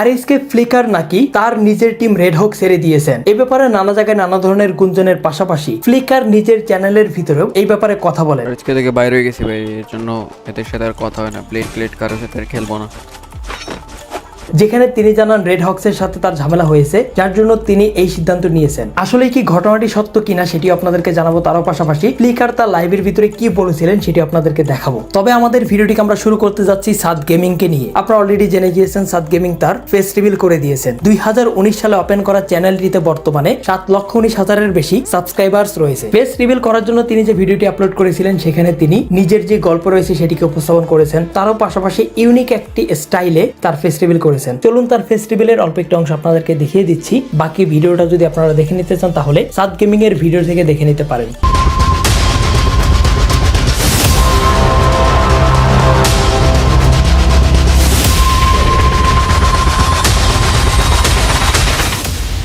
RSK flicker নাকি তার নিজের টিম রেড হক ছেড়ে দিয়েছেন। এই ব্যাপারে নানা জায়গায় নানা ধরনের গুঞ্জনের পাশাপাশি ফ্লিকার নিজের চ্যানেলের ভিতরেও এই ব্যাপারে কথা বলেন। আজকে থেকে বাইরে হয়ে গেছি ভাই, এর জন্য এদের সাথে আর কথা হয় না। প্লেট কারোর সাথে আর খেলবো না। যেখানে তিনি জানান রেড হক্সের সাথে তার ঝামেলা হয়েছে, যার জন্য তিনি এই সিদ্ধান্ত নিয়েছেন। আসলে কি ঘটনাটি সত্য কিনা সেটি আপনাদেরকে জানাবো, তারও পাশাপাশি ফ্লিকার তার লাইভের ভিতরে কি বলেছিলেন সেটি আপনাদেরকে দেখাবো। তবে আমাদের ভিডিওটিকে আমরা শুরু করতে যাচ্ছি সাদ গেমিং কে নিয়ে। আপনারা অলরেডি জেনে গিয়েছেন সাদ গেমিং তার ফেস রিভিল করে দিয়েছেন। 2019 সালে ওপেন করা চ্যানেলটিতে বর্তমানে 7,19,000-এর বেশি সাবস্ক্রাইবার্স রয়েছে। ফেস রিভিল করার জন্য তিনি যে ভিডিওটি আপলোড করেছিলেন সেখানে তিনি নিজের যে গল্প রয়েছে সেটিকে উপস্থাপন করেছেন, তারও পাশাপাশি ইউনিক একটি স্টাইলে তার ফেস রিভিল করেছেন। চলুন তার ফেস্টিভ্যালের অল্প একটা অংশ আপনাদেরকে দেখিয়ে দিচ্ছি। বাকি ভিডিওটা যদি আপনারা দেখে নিতে চান তাহলে সাদ গেমিং এর ভিডিও থেকে দেখে নিতে পারেন।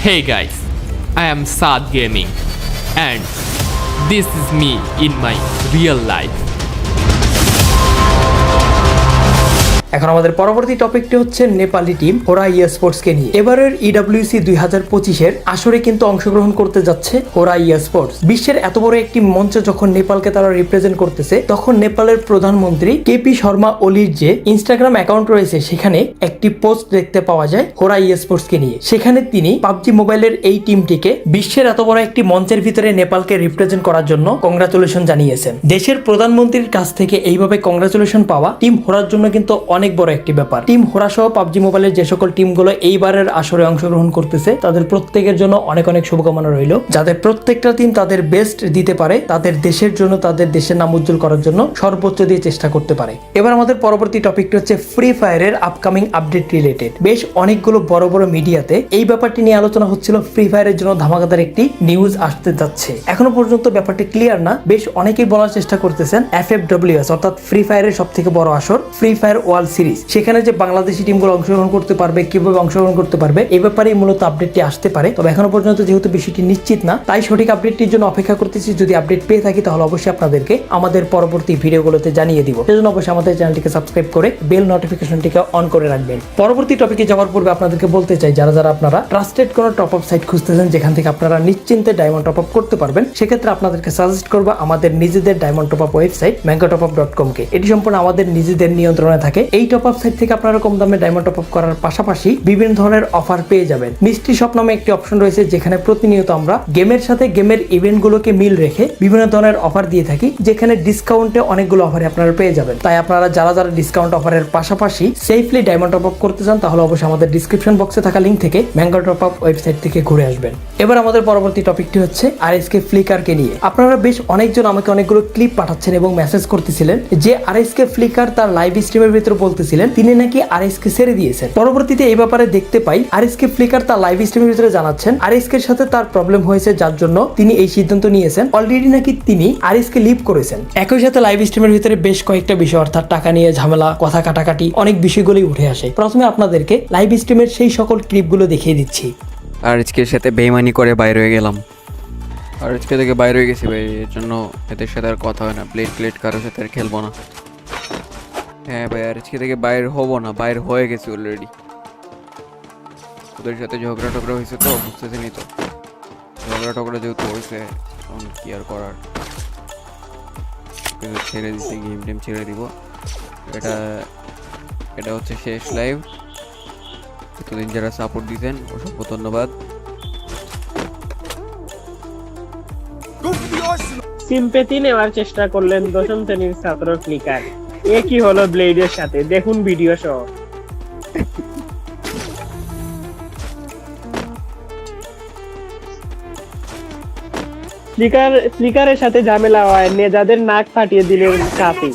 Hey guys, I am Saad Gaming and this is me in my real life. এখন আমাদের পরবর্তী টপিকটি হচ্ছে নেপালি টিম হোরা স্পোর্টস কে নিয়ে। এবারের ইডব্লিউসি 2025-এর আসরে কিন্তু অংশগ্রহণ করতে যাচ্ছে হোরা স্পোর্টস। বিশ্বের এত বড় একটি মঞ্চে যখন নেপালকে তারা রিপ্রেজেন্ট করতেছে, তখন নেপালের প্রধানমন্ত্রী কেপি শর্মা ওলির যে ইনস্টাগ্রাম অ্যাকাউন্ট রয়েছে সেখানে একটি পোস্ট দেখতে পাওয়া যায় হোরা স্পোর্টস কে নিয়ে। সেখানে তিনি পাবজি মোবাইলের এই টিমটিকে বিশ্বের এত বড় একটি মঞ্চের ভিতরে নেপালকে রিপ্রেজেন্ট করার জন্য কংগ্রাচুলেশন জানিয়েছেন। দেশের প্রধানমন্ত্রীর কাছ থেকে এইভাবে কংগ্রাচুলেশন পাওয়া টিম হোরার জন্য কিন্তু অনেক বড় একটি ব্যাপার। টিম হোরা সহ পাবজি মোবাইলের যে সকল টিমগুলো এইবারের আসরে অংশগ্রহণ করতেছে তাদের প্রত্যেকের জন্য অনেক অনেক শুভকামনা রইল, যাদের প্রত্যেকটা টিম তাদের বেস্ট দিতে পারে, তাদের দেশের জন্য, তাদের দেশের নাম উজ্জ্বল করার জন্য সর্বোচ্চ দিয়ে চেষ্টা করতে পারে। এবার আমাদের পরবর্তী টপিকটি হচ্ছে ফ্রি ফায়ারের আপকামিং আপডেট রিলেটেড। বেশ অনেকগুলো বড় বড় মিডিয়াতে এই ব্যাপারটি নিয়ে আলোচনা হচ্ছিল। ফ্রি ফায়ারের জন্য ধামাকাদার একটি নিউজ আসতে যাচ্ছে। এখনো পর্যন্ত ব্যাপারটি ক্লিয়ার না। বেশ অনেকেই বলার চেষ্টা করতেছেন FFWS অর্থাৎ ফ্রি ফায়ারের সব থেকে বড় আসর ফ্রি ফায়ার ওয়ার্ল্ড সিরিজ, সেখানে যে বাংলাদেশি টিমগুলো অংশগ্রহণ করতে পারবে, কিভাবে অংশগ্রহণ করতে পারবে, এই ব্যাপারেই মূলত আপডেটটি আসতে পারে। তবে এখনো পর্যন্ত যেহেতু বিষয়টি নিশ্চিত না, তাই সঠিক আপডেটটির জন্য অপেক্ষা করতেছি। যদি আপডেট পেয়ে থাকি তাহলে অবশ্যই আপনাদেরকে আমাদের পরবর্তী ভিডিওগুলোতে জানিয়ে দিব। সেজন্য অবশ্যই আমাদের চ্যানেলটিকে সাবস্ক্রাইব করে বেল নোটিফিকেশনটিকে অন করে রাখবেন। পরবর্তী টপিকে যাওয়ার পূর্বে আপনাদেরকে বলতে চাই, যারা আপনারা ট্রাস্টেড কোনো টপ আপ সাইট খুঁজতেছেন যেখান থেকে আপনারা নিশ্চিন্তে ডায়মন্ড টপ আপ করতে পারবেন, সেক্ষেত্রে আপনাদেরকে সাজেস্ট করবো আমাদের নিজেদের diamond top up website mangotopup.com কে। এটি সম্পূর্ণ আমাদের নিজেদের নিয়ন্ত্রণে থাকে। এই টপ আপ সাইট থেকে আপনারা কম দামে ডায়মন্ড টপ আপ করার পাশাপাশি বিভিন্ন ধরনের অফার পেয়ে যাবেন। মিস্ট্রি শপ নামে একটি অপশন রয়েছে যেখানে প্রতিনিয়ত আমরা গেমের সাথে গেমের ইভেন্টগুলোকে মিল রেখে বিভিন্ন ধরনের অফার দিয়ে থাকি, যেখানে ডিসকাউন্টে অনেকগুলো অফারে আপনারা পেয়ে যাবেন। তাই আপনারা যারা ডিসকাউন্ট অফারের পাশাপাশি সেফলি ডায়মন্ড টপ আপ করতে চান তাহলে অবশ্যই আমাদের ডিসক্রিপশন বক্সে থাকা লিঙ্ক থেকে ম্যাঙ্গো টপ আপ ওয়েবসাইট থেকে ঘুরে আসবেন। এবার আমাদের পরবর্তী টপিকটি হচ্ছে আরএসকে ফ্লিকার কে নিয়ে। আপনারা বেশ অনেকজন আমাকে অনেকগুলো ক্লিপ পাঠাচ্ছেন এবং মেসেজ করতেছিলেন যে আরএসকে ফ্লিকার তার লাইভ স্ট্রিমের ভিতরে বলতেছিলেন তিনি নাকি আরএসকে ছেড়ে দিয়েছেন। পরবর্তীতে এই ব্যাপারে দেখতে পাই আরএসকে ফ্লিকার তার লাইভ স্ট্রিমের ভিতরে জানাচ্ছেন আরএসকে এর সাথে তার প্রবলেম হয়েছে, যার জন্য তিনি এই সিদ্ধান্ত নিয়েছেন। অলরেডি নাকি তিনি আরএসকে লিভ করেছেন। একই সাথে লাইভ স্ট্রিমের ভিতরে বেশ কয়েকটা বিষয় অর্থাৎ টাকা নিয়ে ঝামেলা, কথা কাটাকাটি, অনেক বিষয়গুলোই উঠে আসে। প্রথমে আপনাদেরকে লাইভ স্ট্রিমের সেই সকল ক্লিপগুলো দেখিয়ে দিচ্ছি। আজকের সাথে বেইমানি করে বাইরে হয়ে গেলাম। আজকে থেকে বাইরে হয়ে গেছি ভাই, এর জন্য এদের সাথে আর কথা হয় না। প্লেট কারোর সাথে আর খেলবো না। হ্যাঁ ভাই, আজকে থেকে বাইরে হবো না, বাইরে হয়ে গেছি অলরেডি। ওদের সাথে ঝগড়া টগড়া হয়েছে তো, বুঝতেছেনি তো। ঝগড়া টগড়া যেহেতু হয়েছে তখন কি আর করার, ছেড়ে দিতে, গেম টেম ছেড়ে দিব। এটা হচ্ছে শেষ লাইভ। এতদিন যারা সাপোর্ট দিতেন অসংখ্য ধন্যবাদ। সিম্পেথি নেওয়ার চেষ্টা করলেন দশম শ্রেণীর ছাত্র ফ্লিকার। এ কি হলো ব্লেডের সাথে, দেখুন ভিডিও সহ। ফ্লিকারের সাথে ঝামেলা হয়, নেজাদের নাক ফাটিয়ে দিলেন কাফি।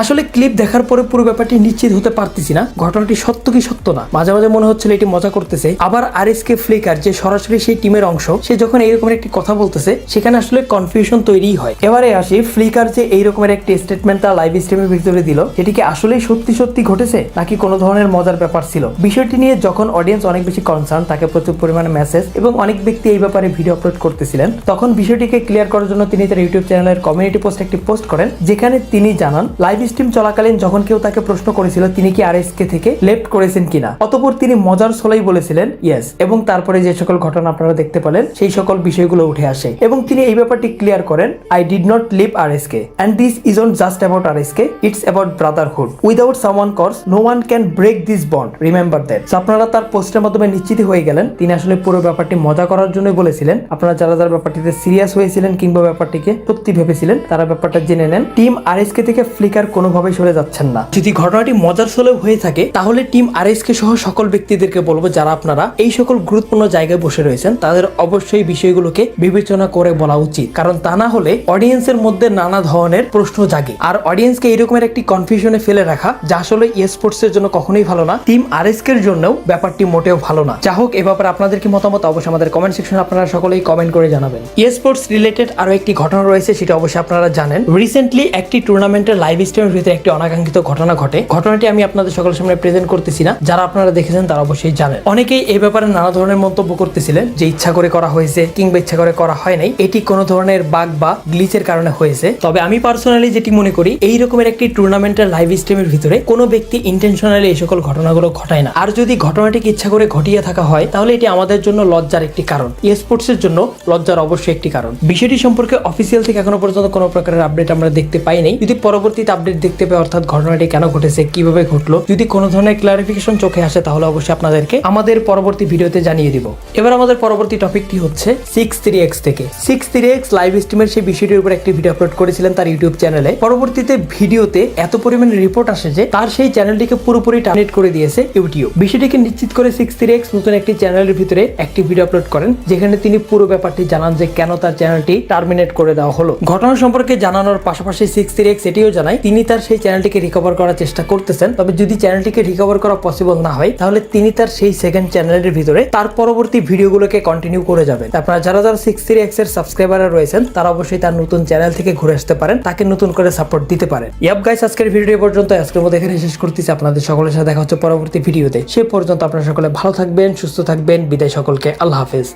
আসলে ক্লিপ দেখার পরে পুরো ব্যাপারটি নিশ্চিত হতে পারতেছি না ঘটনাটি সত্য কি সত্য না। মাঝে মাঝে মনে হচ্ছিল এটি মজা করতেছে, আবার আরএসকে ফ্লিকার যে সরাসরি সেই টিমের অংশ, সে যখন এইরকম একটি কথা বলতেছে সেখানে আসলে কনফিউশন তৈরি হয়। এবারে আসি ফ্লিকার যে এইরকমের একটি স্টেটমেন্ট তার লাইভ স্ট্রিমের ভিতরে দিল, সেটি কি আসলেই সত্যি সত্যি ঘটেছে নাকি কোনো ধরনের মজার ব্যাপার ছিল? বিষয়টি নিয়ে যখন অডিয়েন্স অনেক বেশি কনসার্ন, তাকে প্রচুর পরিমাণে মেসেজ এবং অনেক ব্যক্তি এই ব্যাপারে ভিডিও আপলোড করতেছিলেন, তখন বিষয়টিকে ক্লিয়ার করার জন্য তিনি তার ইউটিউব চ্যানেলের কমিউনিটি পোস্ট একটি পোস্ট করেন, যেখানে তিনি জানান লাইভ স্ট্রিম চলাকালীন যখন কেউ তাকে প্রশ্ন করেছিল তিনি কি আরএসকে থেকে লেফট করেছেন কিনা, অতঃপর তিনি মজার ছলেই বলেছিলেন ইয়েস, এবং তারপরে যে সকল ঘটনা আপনারা দেখতে পেলেন সেই সকল বিষয়গুলো উঠে আসে এবং তিনি এই ব্যাপারটি ক্লিয়ার করেন, I did not leave RSK and this isn't just about RSK, it's about brotherhood, without someone course no one can break this bond, remember that. আপনারা তার পোস্টের মাধ্যমে নিশ্চিত হয়ে গেলেন তিনি আসলে পুরো ব্যাপারটি মজা করার জন্যই বলেছিলেন। আপনারা যারা যারা ব্যাপারটিতে সিরিয়াস হয়েছিলেন কিংবা ব্যাপারটিকে সত্যি ভেবেছিলেন তারা ব্যাপারটা জেনে নেন, টিম আরএসকে থেকে ফ্লিকার কোনোভাবেই সরে যাচ্ছেন না। যদি ঘটনাটি মজার ছলেও হয়ে থাকে তাহলে টিম আরএসকে সহ সকল ব্যক্তিদেরকে বলবো যারা আপনারা এই সকল গুরুত্বপূর্ণ জায়গায় বসে রয়েছেন তাদের অবশ্যই বিষয়গুলোকে বিবেচনা করে বলা উচিত, কারণ তা না হলে অডিয়েন্সের মধ্যে নানা ধরনের প্রশ্ন জাগে আর অডিয়েন্সকে এরকমের একটি কনফিউশনে ফেলে রাখা যা আসলে স্পোর্টস এর জন্য কখনোই ভালো না, টিম আরএসকে এর জন্যও ব্যাপারটি মোটেও ভালো না। যা হোক, এ ব্যাপারে আপনাদের কি মতামত অবশ্যই আমাদের কমেন্ট সেকশনে আপনারা সকলেই কমেন্ট করে জানাবেন। স্পোর্টস রিলেটেড আরো একটি ঘটনা রয়েছে, সেটা অবশ্যই আপনারা জানেন। রিসেন্টলি একটি টুর্নামেন্টের লাইভ স্ট্রিমের ভিতরে একটি অনাকাঙ্ক্ষিত ঘটনা ঘটে। ঘটনাটি আমি আপনাদের সকলের সামনে প্রেজেন্ট করতেছি না, যারা আপনারা দেখেছেন তারা অবশ্যই জানেন। অনেকেই এই ব্যাপারে নানা ধরনের মন্তব্য করতেছিলেন যে ইচ্ছা করে করা হয়েছে কিংবা ইচ্ছা করে করা হয় নাই, এটি কোনো ধরনের বাগ বা গ্লিচের কারণে হয়েছে। তবে আমি পার্সোনালি যেটি মনে করি, এই রকমের একটি টুর্নামেন্টের লাইভ স্ট্রিমের ভিতরে কোনো ব্যক্তি ইন্টেনশনালি এই সকল ঘটনাগুলো ঘটায় না। আর যদি ঘটনাটিকে ইচ্ছা করে ঘটিয়ে থাকা হয় তাহলে এটি আমাদের জন্য লজ্জার একটি কারণ, স্পোর্টস এর জন্য লজ্জার অবশ্যই একটি কারণ। বিষয়টি সম্পর্কে অফিসিয়াল থেকে এখনো পর্যন্ত কোনো প্রকারের আপডেট আমরা দেখতে পাই নাই। যদি পরবর্তীতে আপডেট দেখতে পাই, অর্থাৎ ঘটনাটি কেন ঘটেছে, কিভাবে ঘটলো, যদি কোনো ধরনের ক্লারিফিকেশন চোখে আসে তাহলে অবশ্যই আপনাদেরকে আমাদের পরবর্তী ভিডিওতে জানিয়ে দিব। এবার আমাদের পরবর্তী টপিকটি হচ্ছে 63x থেকে। 63x লাইভ স্ট্রিমের সেই বিষয়টির উপর একটি ভিডিও আপলোড করেছিলেন তার ইউটিউব চ্যানেলে। পরবর্তীতে ভিডিওতে এত পরিমাণে রিপোর্ট আসে যে তার সেই চ্যানেলটিকে পুরোপুরি টার্মিনেট করে দিয়েছে ইউটিউব। বিষয়টিকে নিশ্চিত করে 63x নতুন একটি চ্যানেলের ভিতরে একটি ভিডিও আপলোড করেন, যেখানে তিনি পুরো ব্যাপারটি জানান যে কেন তার চ্যানেলটি টার্মিনেট করে দেওয়া হলো। ঘটনা সম্পর্কে জানানোর পাশাপাশি 63x এটিও জানায় তিনি তার সেই চ্যানেলটিকে রিকভার করার চেষ্টা করতেছেন, তবে যদি চ্যানেলটিকে রিকভার করা পসিবল না হয় তাহলে তিনি তার সেই সেকেন্ড চ্যানেলের ভিতরে তার পরবর্তী ভিডিওগুলোকে কন্টিনিউ করে যাবেন। আপনারা যারা যারা 63x এর সাবস্ক্রাইবার রয়েছেন তারা অবশ্যই তার নতুন চ্যানেল থেকে ঘুরে আসতে পারেন, তাকে নতুন করে সাপোর্ট দিতে পারেন। ইয়াপ গাইস, আজকের ভিডিও পর্যন্ত, আজকের মধ্যে এখানে শেষ করতেছি। আপনাদের সকলের সাথে দেখা হচ্ছে পরবর্তী ভিডিওতে। সে পর্যন্ত আপনারা সকলে ভালো থাকবেন, সুস্থ থাকবেন। বিদায় সকলকে, আল্লাহ হাফেজ।